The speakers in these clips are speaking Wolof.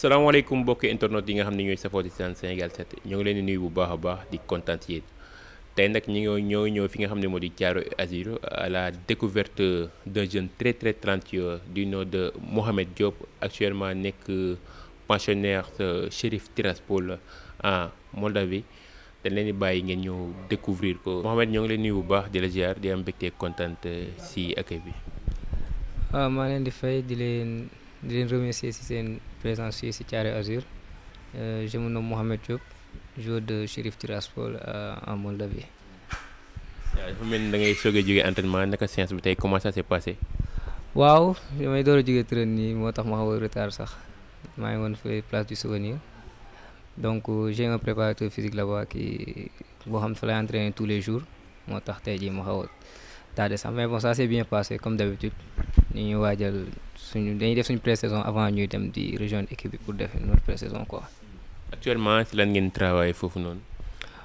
salaamaaleykum mbokki internet yi nga xam ne ñooy safoo di seen Sénégal 7 ñoo ngi leen di nuyu bu baax a baax di kontaan ci yéen tey nag ñoo ñëw fi nga xam ne moo di Thiaroye Azur à la découverte d'un jeune très très talentueux du nom de Mohamed Diop actuellement nekk pensionnaire Chérif Tiraspol en Moldavie dañ leen di bàyyi ngeen ñëw découvrir ko. Mohamed ñoo ngi leen nuyu bu baax di la ziar di am mbégte kontaan si accueil bi. waaw maa leen di fay di leen remercier ci seen présence fii ci Thiaroye Azur. Je me nomme Mohamed Diop, joueur de Chérif Tiraspol en Moldavie. waaw dafa mel ni da ngay soog a jógee entraînement naka séance bi tey comment ça s'est passé. waaw damay door a jógee train nii moo tax ma xaw a retard sax maa ngi woon fay place du souvenir donc j'ai un préparateur physique là-bas boo xam fa lay entraîner tous les jours moo tax tey jii ma xaw a tardé sax mais bon ça s'est bien passé comme d'habitude ni ñuy waajal dañuy def suñu pré-saison avant ñuy dem di rejoindre équipe bi pour def notre pré-saison quoi. Actuellement si lan ngeen travailler foofu noonu.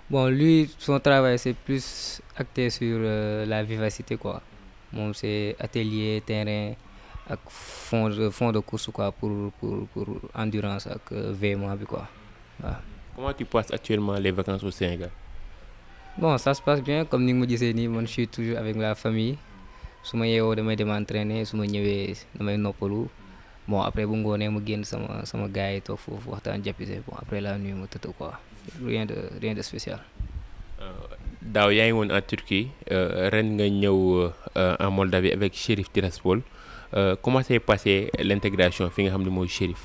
Bon, lui, son travail, c'est plus axé sur la vivacité, quoi. Bon, c'est atelier, terrain, avec fond de course, quoi, pour endurance, avec VMA, quoi. Voilà. Comment tu passes actuellement les vacances au Sénégal? Bon, ça se passe bien, comme ni me disais, je suis toujours avec la famille. Si je suis de m'entraîner, si je suis de bon, après, je suis sama gars et tout, bon, après la nuit, je suis quoi. Rien de spécial. daaw yaa ngi woon en Turquie ren nga ñëw en Moldavie avec Chérif Tiraspol comment s'est passé l'intégration fi nga xam ne mooy Chérif.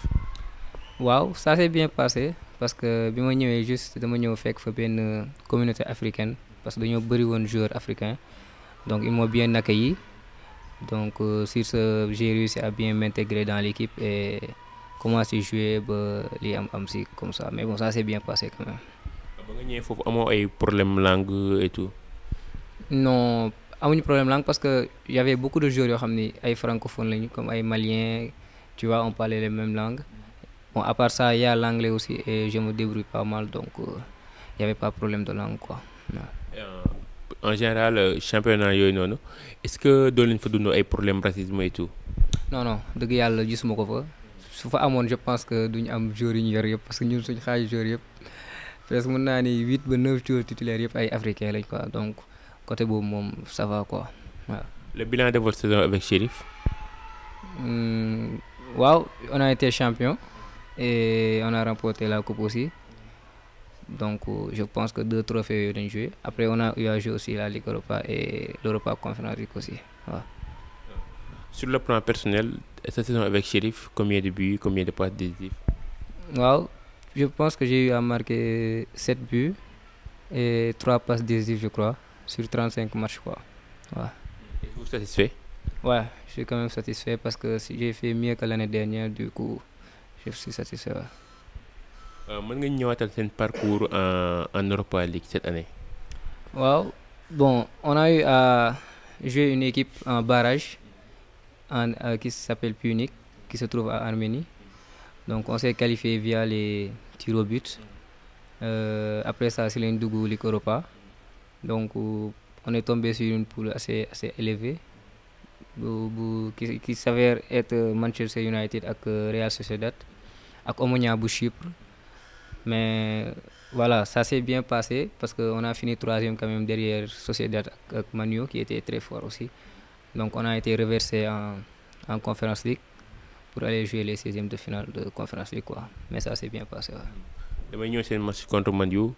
waaw ça s'est bien passé parce que bi ma ñëwee juste dama ñëw fekk fa benn communauté africaine parce que dañoo bëri woon joueurs africains donc ils m'ont bien accueilli donc sur ce j'ai réussi à bien m'intégrer dans l'équipe et commencer jouer ba li am si comme ça mais bon ça s'est bien passé quand même. ba nga ñëwee foofu amoo ay problème langue et tout. non amuñu problème langue parce que y avait beaucoup de joueurs yoo xam ni ay francophones lañu comme ay maliens tu vois on parlait les mêmes langues bon à part ça y a l'anglais aussi et je me débrouille pas mal donc y avait pas problème de langue quoi. en général championnat yooyu noonu est-ce que doo leen fa dund ay problème racisme et tout. non dëgg yàlla gisuma ko fa. su fa amoon je pense que duñu am joueurs yi ñu yor yëpp parce que ñun suñu xaaju joueurs yëpp presque mën naa ni 8 ba 9 joueurs titulaires yëpp ay africains lañ quoi donc côté boobu moom ça va quoi waaw. Le bilan de votre saison avec Chérif. waaw on a été champion et on a remporté la coupe aussi donc je pense que 2 trophées yooyu dañ joué après on a eu à jouer aussi la Ligue Europa et l'Europa Conference League aussi waaw. Sur le plan personnel cette saison avec Chérif combien de buts combien de passes décisives. waaw je pense que j'ai eu à marquer 7 buts et 3 passes décisives je crois sur 35 matchs quoi waaw. Êtes-vous satisfait? Ouais, je suis quand même satisfait parce que si j'ai fait mieux que l'année dernière du coup je suis satisfait. mën nga ñëwaatal seen parcours en Europa League cette année. waaw bon on a eu à jouer une équipe en barrage qui s'appelle Punic qui se trouve à Arménie donc on s'est qualifié via les tirs au but après ça c'est lañ dugg Ligue Europa donc on est tombé sur une poule assez élevée qui s'avère être Manchester United ak Real Sociedad ak Omonia bu Chypre mais voilà ça s'est bien passé parce que on a fini 3e quand même derrière Sociedad ak Man U qui était très fort aussi. Donc on a été reversé en Conference League pour aller jouer les 16e de finale de Conference League quoi mais ça s'est bien passé waaw. damay ñëw seen match contre Man U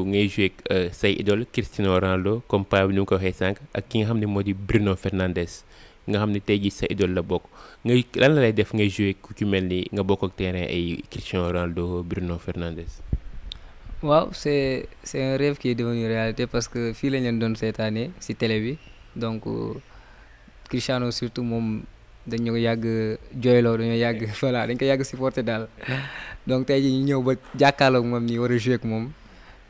ngay joué say idole Cristiano Ronaldo comme pa bi ni mu ko waxee sànq ak ki nga xam ne moo di Bruno Fernandes nga xam ne tey jii sa idole la bokk ngay lan la lay def ngay joué ku ci mel ni nga bokk ak terrain ay Cristiano Ronaldo Bruno Fernandes. waaw c'est un rêve qui est devenu réalité parce que fii lañ leen doon seetaanee ci télé bi donc. Cristiano surtout moom dañu yàgg jooyloo dañoo yàgg voilà dañ ko yàgg supporter daal donc tey jii ñu ñëw ba jàkkaarloog moom nii war a jouer ak moom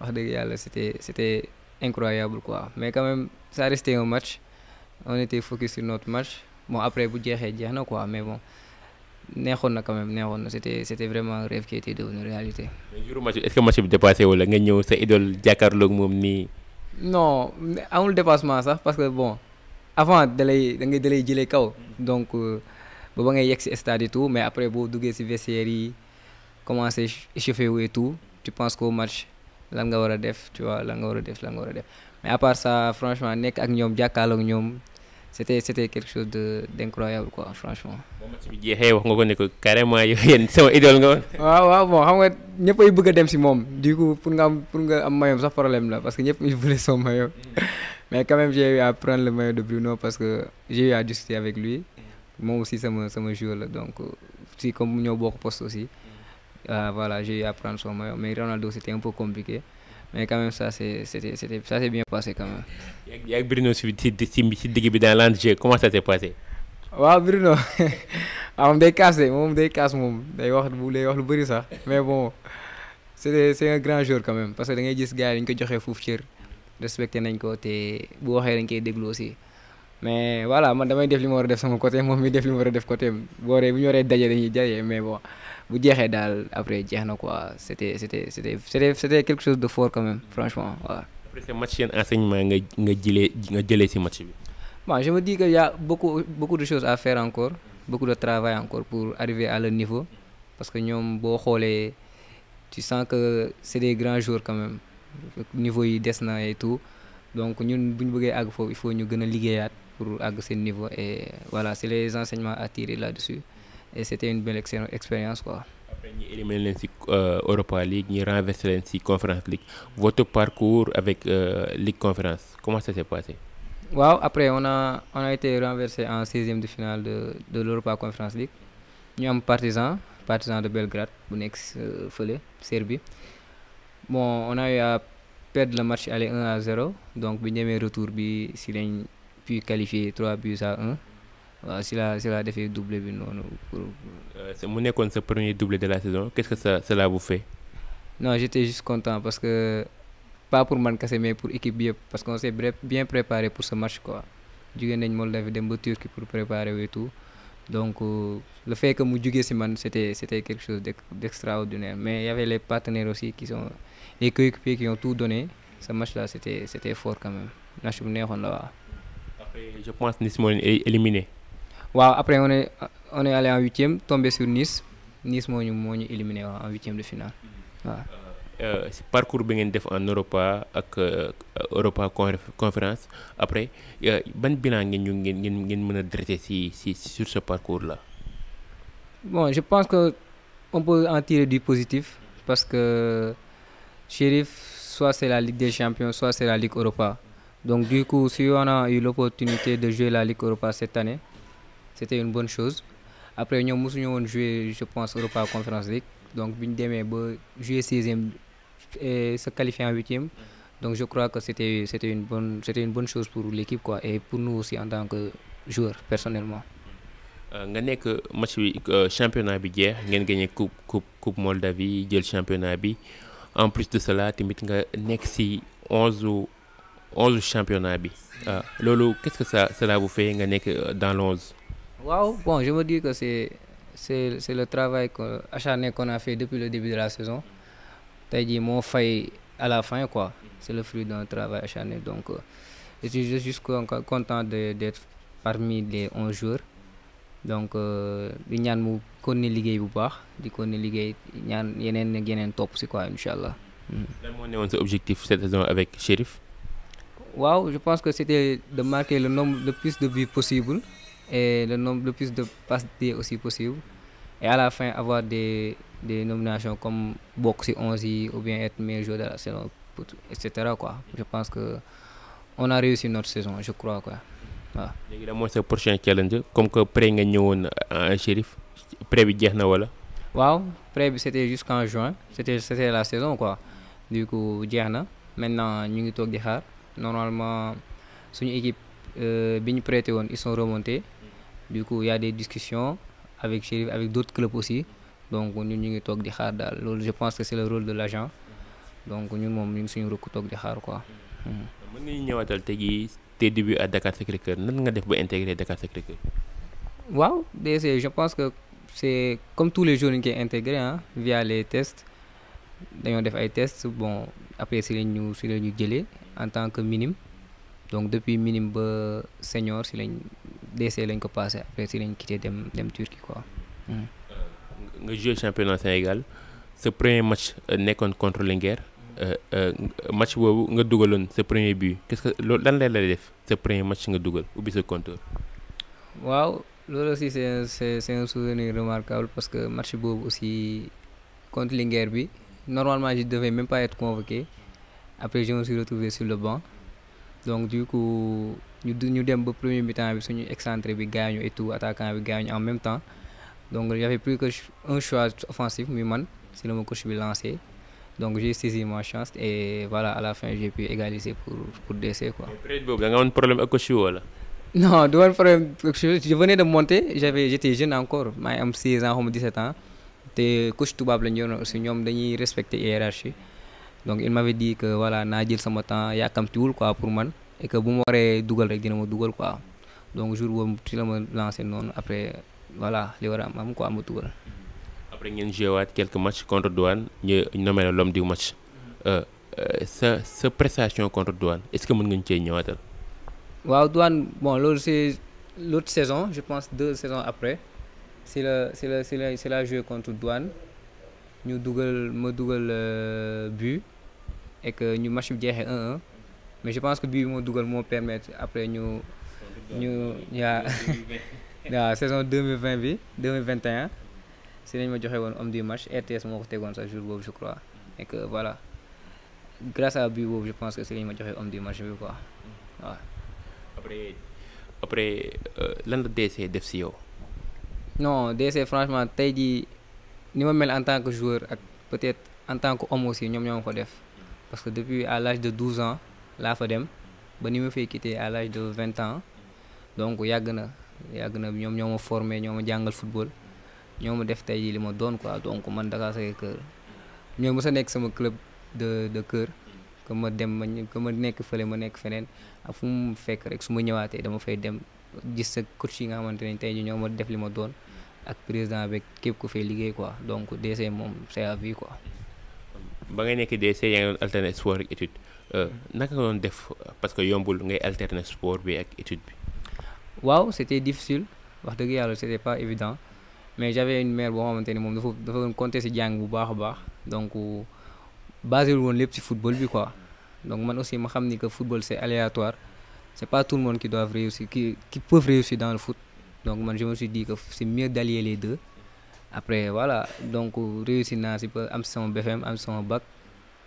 wax dëgg yàlla c'était incroyable quoi mais quand même ça restait un match on était focus sur notre match bon après bu jeexee jeex na quoi mais bon neexoon na quand même neexoon na c'était vraiment un rêve qui était devenu réalité. mais jour match est-ce que match bi dépassé wala nga ñëw sa idole jàkkaarloog moom nii. non amul dépassement sax parce que bon. avant dalay jëlee kaw donc ba ngay yegg ci stade et tout mais après boo duggee ci vestiaire yi commencé échauffé wu et tout tu penses qu'au match lan nga war a def tu vois lan nga war a def lan nga war a def mais à part ça franchement nekk ak ñoom jàkkaarloog ñoom c'était quelque chose d'incroyable quoi franchement. boo match bi jeexee wax nga ko ne ko carrément yéen sama idole nga woon. waaw bon xam nga ñëpp ay bëgg a dem si moom du coup pour nga am maillot sax problème la parce que ñëpp ils voulaient son maillot mais quand même j'ai eu à prendre le maillot de Bruno parce que j'ai eu à discuter avec lui moom aussi sama joueur la donc si comme ñoo bokk poste aussi voilà j'ai eu à prendre son maillot mais Ronaldo c'était un peu compliqué. Mais quand même ça s'est bien passé quand même. yaa ngi Bruno si digg bi dans l'enjeu comment ça s'est passé. waaw Bruno moom day kaas moom day wax lu bëri sax mais bon c'est un grand joueur quand même parce que da ngay gis gars yi dañu ko joxee foofu cër respecté nañ ko te bu waxee dañ koy déglu aussi mais voilà man damay def li ma war a def sama côté moom mi def li ma war a def côté bu ñu waree daje dañuy daje mais bon. bu jeexee daal après jeex na quoi c'était quelque chose de fort quand même franchement waaw. après ce match seen enseignement nga jëlee ci match bi. bon je me dis que y a beaucoup de choses à faire encore beaucoup de travail encore pour arriver à leur niveau parce que ñoom boo xoolee tu sens que c'est des grands joueurs quand même niveau yi des na et tout donc ñun bu ñu bëggee àgg foofu il faut ñu gën a liggéeyaat pour àgg seen niveau et voilà c'est les enseignements à tirer là-dessus. Et c'était une belle expérience quoi. Après ñu éliminé leen ci Europa League ñu renversé leen ci Conference League votre parcours avec Ligue Conférence comment ça s'est passé. waaw après on a été renversé en 16e de finale de l'Europa Conference League ñu am Partizan de Belgrade bu nekk fële Serbie bon on a eu à perdre le match aller 1-0 donc bi ñu demee retour bi si lañ pu qualifier 3-1. waaw si la defee doublé bi noonu pour. mu nekkoon sa premier doublé de la saison qu'est-ce que cela vous fait. non j'étais juste content parce que pas pour man kese mais pour équipe bi yëpp parce qu'on s'est bien préparé pour ce match quoi jugee nañ Moldavie dem ba Turquie pour préparer et tout donc le fait que mu jugee si man c'était quelque chose d'extraordinaire mais il y avait les partenaires aussi qui sont les coéquipiers qui ont tout donné ce match là c'était fort quand même match bu neexoon la waaw. après je pense Nice moo leen éliminé. waaw après on est allé en 8e tombé sur Nice moo ñu éliminé waaw en 8e de finale waaw. si parcours bi ngeen def en Europa ak Europa Conférence après ban bilan ngeen mën a dresser sur ce parcours là. bon je pense que on peut en tirer du positif parce que Chérif soit c'est la Ligue des Champions soit c'est la Ligue Europa donc du coup si on a eu l'opportunité de jouer la Ligue Europa cette année. C'était une bonne chose après ñoom mosuñu woon jouer je pense Europa Conference League donc bi ñu demee ba jouer 16e et se qualifier en 8e donc je crois que c'était une bonne chose pour l'équipe quoi et pour nous aussi en tant que joueur personnellement. nga nekk match bi championnat bi jeex ngeen gagné coupe Moldavie jël championnat bi en plus de cela tamit nga nekk ci 11 championnat bi loolu qu'est-ce que cela vous fait nga nekk dans l'11. waaw bon je me dis que c'est le travail acharné qu'on a fait depuis le début de la saison tey jii moo fay à la fin quoi c'est le fruit d'un travail acharné donc je suis juste content d'être parmi les 11 joueurs donc di ñaan mu continuer liggéey bu baax di continuer liggéey ñaan yeneen topp ci quoi inchallah. lan moo newoon sa objectif cette saison avec Chérif. waaw je pense que c'était de marquer le plus de buts possible. Et le plus de passes D aussi possible et à la fin avoir des nominations comme bokk ci 11 yi ou bien être meilleur joueur de la saison etc quoi je pense que on a réussi notre saison je crois quoi waaw. léegi da mooy sa prochain challenge comme que prêt nga ñëwoon en Chérif prêt bi jeex na wala. waaw prêt bi c'était jusqu'en juin c'était la saison quoi du coup jeex na maintenant ñu ngi toog di xaar normalement suñu équipe bi ñu prêté woon ils sont remontés. Du coup il y a des discussions avec Chérif avec d'autres clubs aussi donc ñun ñu ngi toog di xaar daal loolu je pense que c'est le rôle de l'agent donc ñun moom ñu ngi suñu rëkk toog di xaar quoi. mën nga ñu ñëwaatal tey jii tes débuts à Dakar Sacré-Cœur nan nga def ba intégrer Dakar Sacré-Cœur. waaw DC je pense que c'est comme tous les jours ñu koy intégrer via les tests dañoo def ay tests bon après si la ñu jëlee en tant que minime donc depuis minime ba senior si lañ DC lañ ko passé après si lañ quitté dem Turquie quoi. nga joué championnat Sénégal sa premier match nekkoon contre Linguère match boobu nga dugaloon sa premier but qu'est-ce que loolu lan lay def sa premier match nga dugal ubbi sa compteur. waaw loolu aussi c'est un souvenir remarquable parce que match boobu aussi contre Linguère bi normalement je devais même pas être convoqué après je me suis retrouvé sur le banc donc du coup ñu dem ba premier mi-temps bi suñu excentré bi gaañu et tout attaquant bi gaañu en même temps donc il y avait plus que un choix offensif muy man si la ma coach bi lancé donc j'ai saisi ma chance et voilà à la fin j'ai pu égaliser pour DC quoi. période boobu da nga amoon problème ak coach wala. non du woon problème je venais de monter j'étais jeune encore maa ngi am 16 ans xaw ma 17 ans te coach tubaab la ñu yoroon aussi ñoom dañuy respecter hiérarchie donc il m'avait dit que voilà naa jël sama temps yàkkamtiwul quoi pour man et que bu ma waree dugal rek dina ma dugal quoi donc jour boobu ci la ma lancé noonu après voilà li war a am quoi ma dugal. après ngeen joué waat quelques matchs contre Douane ñu nommé la l'homme du match sa prestation contre Douane est-ce que mën nga ñu cee ñëwaatal. waaw Douane bon loolu c'est l'autre saison je pense 2 saisons après c'est la joué contre Douane ñu ma dugal but et que ñu match bi jeexee 1-1 mais je pense que but bi moo dugal moo permettre après ñu waaw saison 2020 bi 2021 si lañ ma joxe woon homme du match RTS moo ko tegoon sa jour boobu je crois et que voilà grâce à but boobu je pense que si lañ ma joxe homme du match bi quoi waaw. après lan la DC def si yow. non DC franchement tey jii ni ma mel en tant que joueur ak peut-être en tant que homme aussi ñoom ñoo ma ko def parce que depuis à l'âge de 12 ans laa fa dem ba ni ma fay quitter à l'âge de 20 ans donc yàgg na ñoom ñoo ma formé ñoo ma jàngal football ñoo ma def tey jii li ma doon quoi donc man Dakar Sacré-Cœur ñoo mës a nekk sama club de cœur que ma nekk fële ma nekk feneen ak fu mu fekk rek su ma ñëwaatee dama fay dem gis sa coach yi nga xamante ne tey jii ñoo ma def li ma doon ak président beeg képp ku fay liggéey quoi donc DC moom c'est à vie quoi. ba ngay nekk DC yaa ngi doon alterner sport ak étude naka nga doon def parce que yombul ngay alterner sport bi ak étude bi. waaw c'était difficile wax dëgg yàlla c'était pas évident mais j'avais une mère boo xamante ni moom dafa doon compter ci jàng bu baax a baax donc basé woon lépp ci football bi quoi donc man aussi ma xam ni que football c'est aléatoire c'est pas tout le monde qui doit réussir qui peuvent réussir dans le foot donc man je me suis dit que c'est mieux d'allier les deux après voilà donc réussir naa ci ba am ci sama BFM am ci sama bac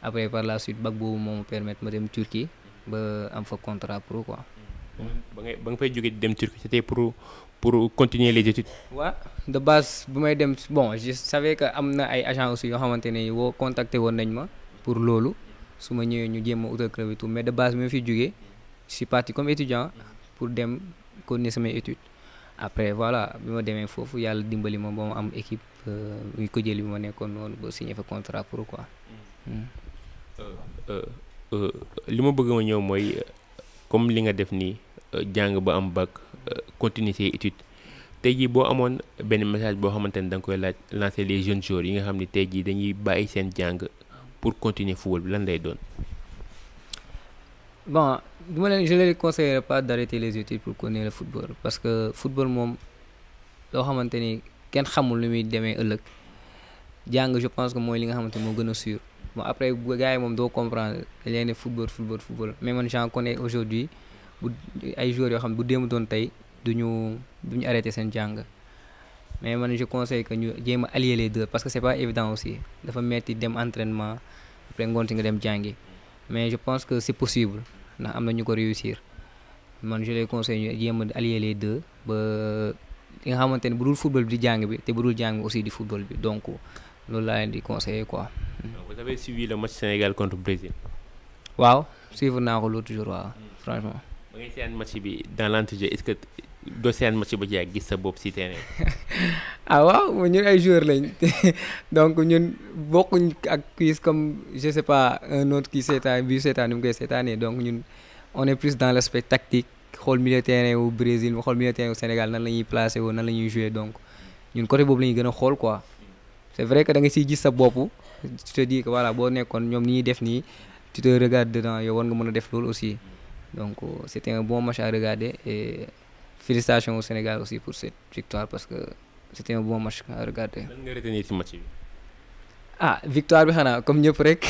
après par la suite bac boobu moo ma permettre ma dem Turquie ba am fa contrat pro quoi. ba nga fay jógee dem Turquie c'était pour continuer les études. waaw de base bu may dem bon je savais que am na ay agents aussi yoo xamante ne woo contacté woon nañ ma pour loolu su ma ñëwee ñu jéem a utal club et tout mais de base bi ma fiy jógee je suis parti comme étudiant pour dem continuer samay études après voilà bi ma demee foofu yàlla dimbali ma ba ma am équipe muy ko jëli bi ma nekkoon noonu ba signé fa contrat pro quoi. li ma bëgg ma ñëw mooy comme li nga def nii jàng ba am bac continuer ses études tey jii boo amoon benn message boo xamante ne da nga koy lancer les jeunes joueurs yi nga xam ne tey jii dañuy bàyyi seen jàng pour continuer football bi lan lay doon. bon je ne les conseillerais pas d'arrêter les études pour continuer le football parce que football moom loo xamante ni kenn xamul lu muy demee ëllëg jàng je pense que mooy li nga xamante moo gën a sûr bon après gars yi moom doo comprendre dañ leen ne football mais man j'en connais aujourd'hui bu ay joueurs yoo xam ne bu démb doon tey duñu arrêter seen jàng mais man je conseille que ñu jéem a allier les deux parce que c'est pas évident aussi dafa metti dem entraînement après ngoon si nga dem jàngi mais je pense que c'est possible ndax am na ñu ko réussir man je les conseille ñu jéem a allier les deux ba li nga xamante ne bu dul football bi di jàng bi te bu dul jàng bi aussi di football bi donc loolu laa leen di conseiller quoi. Vous avez suivi le match Sénégal contre Brésil. waaw suivre naa ko l'autre jour waaw franchement. ba ngay seetaan match bi dans l'entrejeu est-ce que doo seetaan match ba jeex gis sa bopp ci terrain. ah waaw ñun ay joueurs lañ donc ñun bokkuñ ak kii comme je sais pas un autre qui seetaan bi seetaan ni mu koy seetaanee donc ñun on est plus dans l'aspect tactique xool milieu terrain wu Brésil xool milieu terrain wu Sénégal nan la ñuy placer wu nan la ñuy jouer donc ñun côté boobu la ñuy gën a xool quoi c'est vrai que da nga siy gis sa bopp tu te dis que voilà boo nekkoon ñoom ni ñuy def nii tu te regardes dedans yow war nga mën a def loolu aussi donc c'était un bon match à regarder et félicitations au Sénégal aussi pour cette victoire parce que c'était un bon match à regarder. lan nga retenir ci match bi. ah victoire bi xanaa comme ñëpp rek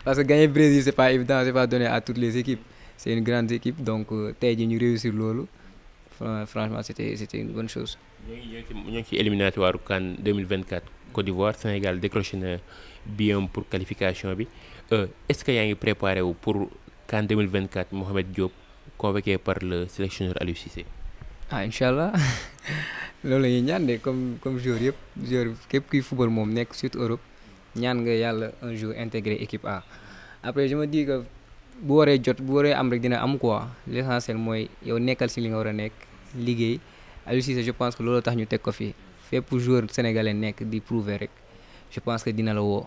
parce que gagner Brésil c'est pas évident, c'est pas donné à toutes les équipes, c'est une grande équipe donc tey jii ñu réussir loolu franchement c'était une bonne chose. ñoo ngi ci éliminatoire CAN 2024 Côte d'Ivoire, Sénégal décroché na billet pour qualification bi est-ce que yaa ngi préparé wu pour CAN 2024 Mohamed Diop convoqué par le sélectionneur Aliou Cissé. ah incha allah loolu la ñuy ñaan de comme joueur yëpp joueur képp kuy football moom nekk surtout Europe ñaan nga yàlla un jour intégré équipe A. Après je me dis que bu waree am rek dina am quoi l'essentiel mooy yow nekkal si li nga war a nekk liggéey Aliou Cissé je pense que loolu tax ñu teg ko fii fépp joueur sénégalais nekk di prouver rek je pense que dina la woo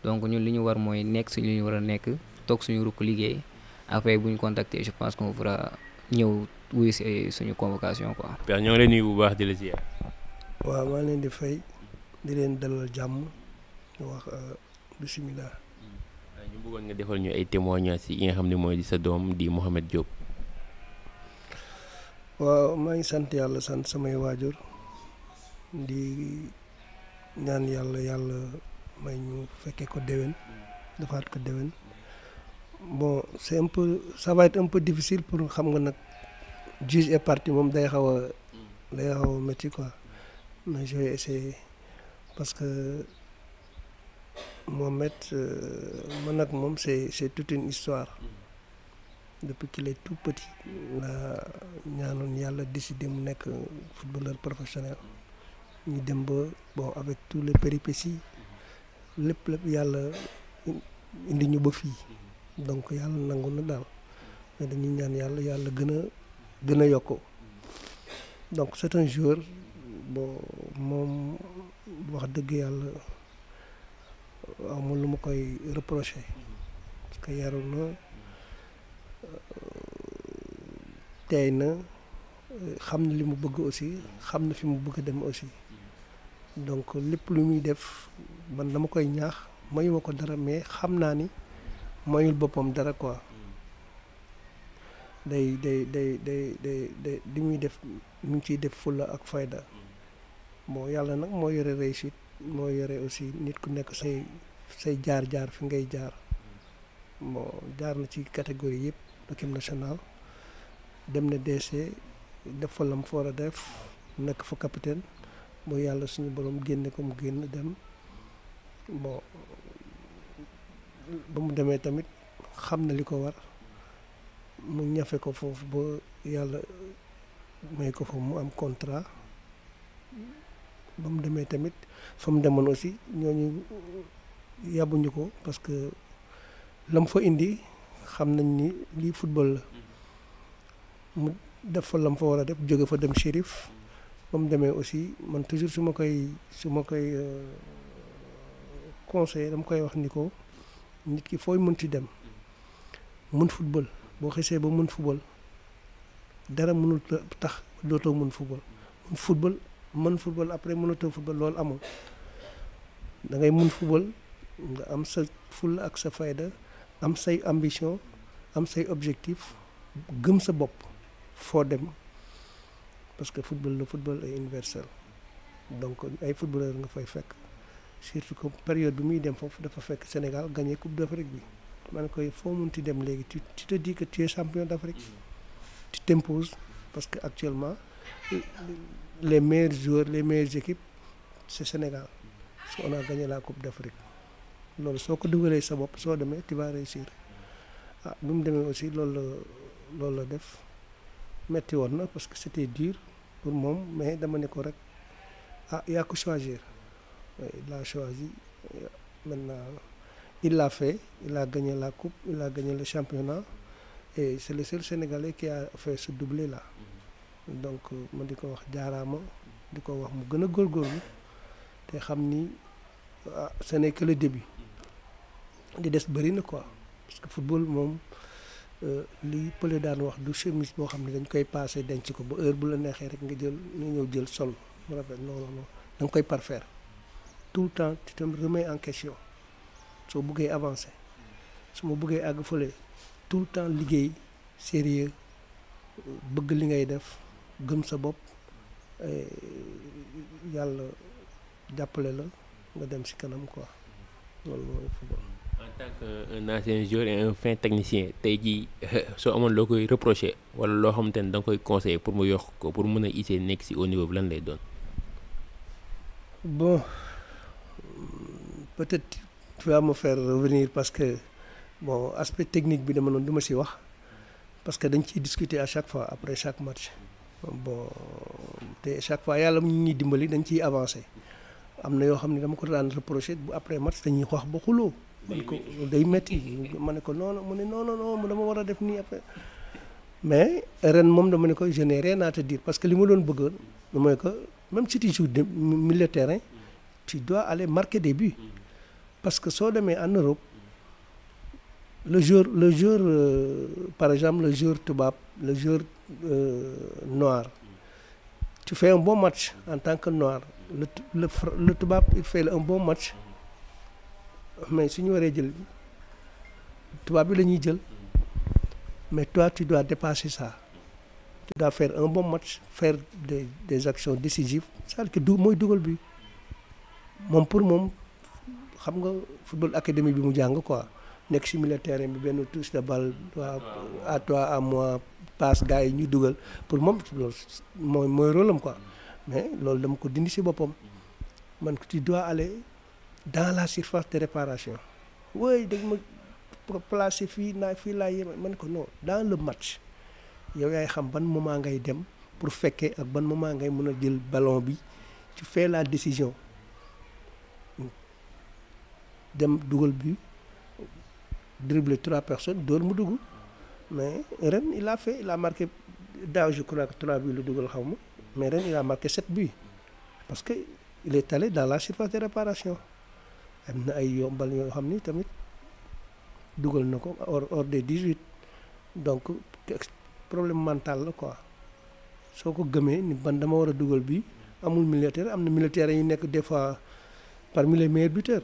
donc ñun li ñu war mooy nekk suñu li ñu war a nekk toog suñu rukk liggéey après bu ñu contacter je pense qu'on pourra ñëw wuyu si suñu convocation quoi. Père ñoo ngi lay nuyu bu baax di la ziar. waaw maa leen di fay di leen dalal jàmm wax bisimilah. ñu bëggoon nga defal ñu ay témoignages yi nga xam ne mooy di sa doom di Mohamed Diop. waaw maa ngi sant yàlla sant samay waajur di ñaan yàlla may ñu fekkee ko déwén defaat ko déwén bon c'est un peu ça va être un peu difficile pour xam nga nag juge et partie moom day xaw a métti quoi mais je vais essayer parce que Mohamed man ak moom c'est toute une histoire depuis qu'il est tout petit la ñaanoon yàlla décidé mu nekk footballeur professionnel ñu dem ba bon avec tous les péripéties lépp yàlla indi ñu ba fii donc yàlla nangu na daal mais dañuy ñaan yàlla gën a yokk donc c'est un joueur bon moom wax dëgg yàlla amul lu ma koy reprocher parce que yaru na tey na xam na li mu bëgg aussi xam na fi mu bëgg a dem aussi donc lépp lu muy def man dama koy ñaax mayuma ko dara mais xam naa ni mayul boppam dara quoi day li muy def mu ngi ciy def fulla ak fayda bon yàlla nag moo yore réussite moo yore aussi nit ku nekk say jaar fi ngay jaar bon jaar na ci catégorie yëpp équipe nationale dem na DC def fa lam fa war a def nekk fa capitaine boo yàlla suñu borom génne ko mu génn dem bon ba mu demee tamit xam na li ko war mu ñafe ko foofu ba yàlla may ko fa mu am contrat ba mu demee tamit fa mu demoon aussi ñooñu yàbbuñu ko parce que lam fa indi xam nañ ni lii football la mu def fa lam fa war a def jóge fa dem Chérif ba mu demee aussi man toujours su ma koy conseiller dama koy wax ni ko nit ki fooy mënti dem mën football boo xesee ba mën football dara mënul tax dootoo mën football mën football après mënatoo football loolu amul da ngay mën football nga am sa fulla ak sa fayda am say ambition am say objectif gëm sa bopp foo dem parce que le football est universel donc ay footballeur nga fay fekk surtout que période bi muy dem foofu dafa fekk Sénégal gagné coupe d'Afrique bi man koy foo munti dem léegi tu te dis que tu es champion d'Afrique tu t'imposes parce que actuellement les meilleurs joueurs les meilleures équipes c'est Sénégal si on a gagné la coupe d'Afrique loolu soo ko dugalee sa bopp soo demee tu vas réussir bi mu demee aussi loolu la def metti woon na parce que c'était dur pour moom mais dama ne ko rek yaa ko choisir il a choisi maintenant il l'a fait il a gagné la coupe il a gagné le championnat et c'est le seul Sénégalais qui a fait ce doublé là donc ma di ko wax jaaraama di ko wax mu gën a góorgóorlu te xam ni ce n'est que le début di des bëri na quoi parce que football moom li pële daan wax du chemise boo xam ne dañ koy passé denc ko ba heure bu la neexee rek nga ñëw jël sol mu rafet non da nga koy parfaire tout le temps tu te remets en question soo bëggee avancer su ma bëggee àgg fële tout le temps liggéey sérieux bëgg li ngay def gëm sa bopp yàlla jàppale la nga dem ci kanam quoi. loolu mooy football. En tant qu'un ancien joueur et un fin technicien tey jii soo amoon loo koy reproché wala loo xamante ne da nga koy conseillé pour mu yokk ko pour mën a issee nekk si au niveau bi lan lay doon. Bon, peut-être tu vas me faire revenir parce que bon aspect technique bi dama noonu du ma si wax parce que dañ ciy discuter à chaque fois après chaque match bon te chaque fois yàlla mu ñuy dimbali dañ ciy avancer am na yoo xam ne dama ko daan reprocher bu après match dañuy wax ba xuloo man ko day métti ma ne ko non mu ne non dama war a def nii après mais ren moom dama ne ko je n'ai rien à te dire parce que li ma doon bëggoon mooy que même si tu joues milieu de terrain tu dois aller marquer des buts parce que soo demee en Europe le joueur par exemple le joueur tubaab le joueur noir tu fais un bon match en tant que noir le tubaab il fait un bon match mais suñu waree jël tubaab bi la ñuy jël mais toi tu dois dépasser ça tu dois faire un bon match faire des actions décisives c'est-à-dire que mooy dugal bi moom pour moom xam nga football académie bi mu jàng quoi nekk si milieu terrain bi benn touche de balle à toi à moi passe gars yi ñuy dugal pour moom loolu mooy rôle am quoi mais loolu dama ko dindi si boppam man tu dois aller dans la surface de réparation oui dañ ma placer fii laa yem man ko non dans le match yow yaay xam ban moment ngay dem pour fekkee ak ban moment ngay mën a jël ballon bi tu fais la décision dem dugal bi dribbler 3 personnes door mu dugg mais ren il a marqué daaw je crois que 3 buts la dugal xaw ma mais ren il a marqué 7 buts parce que il est allé dans la surface de réparation am na ay yombal yoo xam ni tamit dugal na ko hors des 18 donc problème mental la quoi soo ko gëmee ni ban dama war a dugal bi amul militaire am na militaire yu nekk des fois parmi les meilleurs buteurs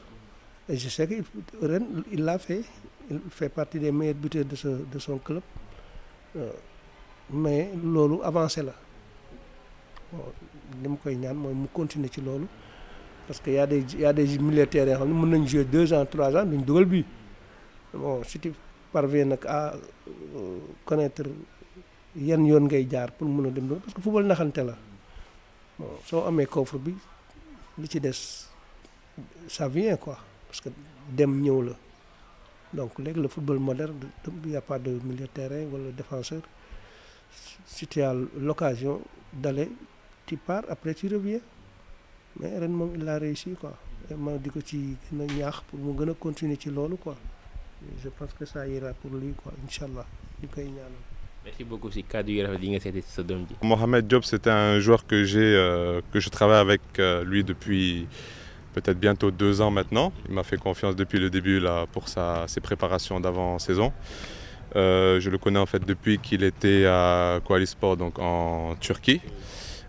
et je sais que ren il l'a fait il fait partie des meilleurs buteurs de son club mais loolu avancé la li ma koy ñaan mooy mu continuer ci loolu parce que y a des militaires yoo xam ne mën nañ jouer 2 ans 3 ans duñ dugal bi bon si tu parviens nag à connaître yan yoon ngay jaar pour mën a dem parce que football naxante la bon soo amee coffre bi li ci des ça vient quoi parce que dem ñëw la donc léegi le football moderne il y a pas de milieu de terrain wala défenseur si tu as l'occasion d'aller tu pars après tu reviens mais ren moom il a réussi quoi ma di ko ci gën a ñaax pour mu gën a continuer ci loolu quoi je pense que ça ira pour lui quoi inchallah ñu koy ñaanal. Merci beaucoup si kaddu yi rafet yi nga seeti sa doom ji. Mohamed Diop, c'était un joueur que je travaille avec lui depuis peut-être bientôt 2 ans maintenant. Il m'a fait confiance depuis le début là pour ses préparations d'avant-saison. Je le connais en fait depuis qu'il était à Koalispor, donc en Turquie.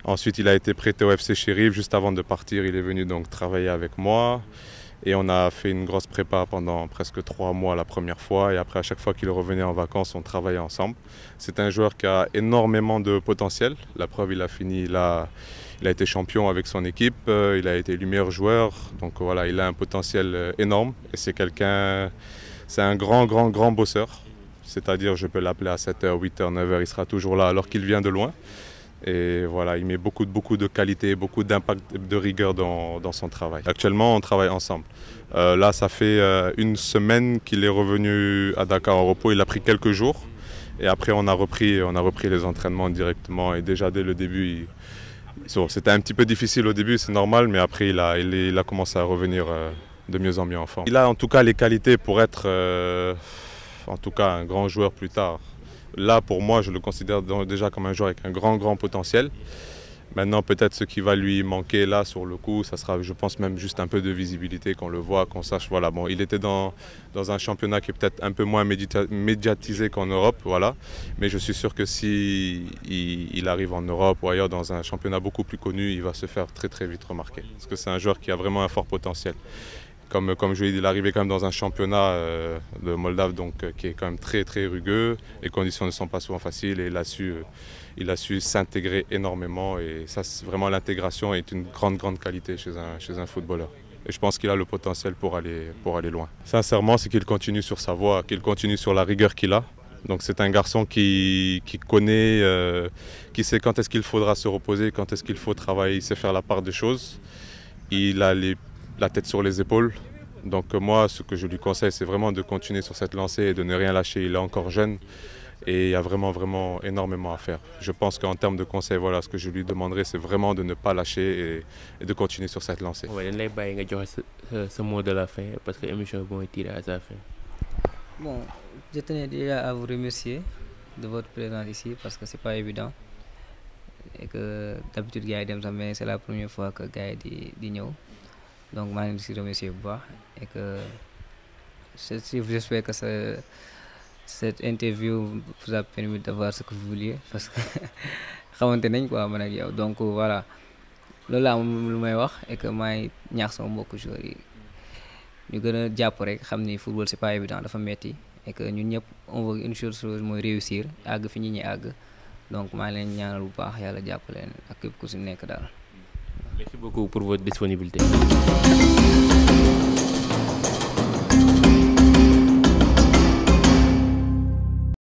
Ensuite, il a été prêté au FC Sheriff. Juste avant de partir, il est venu donc travailler avec moi. Et on a fait une grosse prépa pendant presque 3 mois la première fois. Et après, à chaque fois qu'il revenait en vacances, on travaillait ensemble. C'est un joueur qui a énormément de potentiel. La preuve, il a été champion avec son équipe. Il a été élu meilleur joueur. Donc voilà, il a un potentiel énorme. Et c'est un grand bosseur. C'est-à-dire, je peux l'appeler à 7h, 8h, 9h, il sera toujours là alors qu'il vient de loin. Et voilà, il met beaucoup de qualité, beaucoup d'impact, de rigueur dans son travail. Actuellement, on travaille ensemble. Là, ça fait 1 semaine qu'il est revenu à Dakar en repos. Il a pris quelques jours. Et après, on a repris les entraînements directement. Et déjà, dès le début, c'était un petit peu difficile au début, c'est normal. Mais après, il a commencé à revenir de mieux en mieux en forme. Il a en tout cas les qualités pour être en tout cas un grand joueur plus tard. Là, pour moi, je le considère déjà comme un joueur avec un grand potentiel. Maintenant, peut-être ce qui va lui manquer là, sur le coup, ça sera, je pense, même juste un peu de visibilité, qu'on le voit, qu'on sache. Voilà, bon, il était dans un championnat qui est peut-être un peu moins médiatisé qu'en Europe, voilà. Mais je suis sûr que si il arrive en Europe ou ailleurs dans un championnat beaucoup plus connu, il va se faire très vite remarquer. Parce que c'est un joueur qui a vraiment un fort potentiel. Comme je l'ai dit, il est arrivé quand même dans un championnat de Moldave donc, qui est quand même très rugueux. Les conditions ne sont pas souvent faciles et il a su s'intégrer énormément. Et ça, vraiment, l'intégration est une grande qualité chez un footballeur. Et je pense qu'il a le potentiel pour aller loin. Sincèrement, c'est qu'il continue sur sa voie, qu'il continue sur la rigueur qu'il a. Donc c'est un garçon qui connaît, qui sait quand est-ce qu'il faudra se reposer, quand est-ce qu'il faut travailler, il sait faire la part des choses. Il a la tête sur les épaules. Donc moi, ce que je lui conseille, c'est vraiment de continuer sur cette lancée et de ne rien lâcher. Il est encore jeune et il y a vraiment énormément à faire. Je pense qu'en termes de conseils, voilà, ce que je lui demanderais, c'est vraiment de ne pas lâcher et de continuer sur cette lancée. Ouais, dañ lay bàyyi nga joxe sa mot de la fin parce que émission bi mooy tiré à sa fin. Bon, je tenais déjà à vous remercier de votre présence ici parce que c'est pas évident et que d'habitude gars yi dem sax mais c'est la première fois que gars yi di ñëw donc maa ngi leen di si remercier bu baax et que j'espère que cette interview vous a permis d'avoir ce que vous vouliez parce que xamante nañ quoi man ak yow donc voilà loolu laa moom lu may wax et que maay ñaax sama mbokku joueurs yi ñu gën a jàpp rek xam ni football c'est pas évident dafa metti et que ñun ñëpp on veut une chose mooy réussir àgg fi ñi àgg donc maa leen ñaanal bu baax yàlla jàpp leen ak képp ku si nekk daal. Merci beaucoup pour votre disponibilité.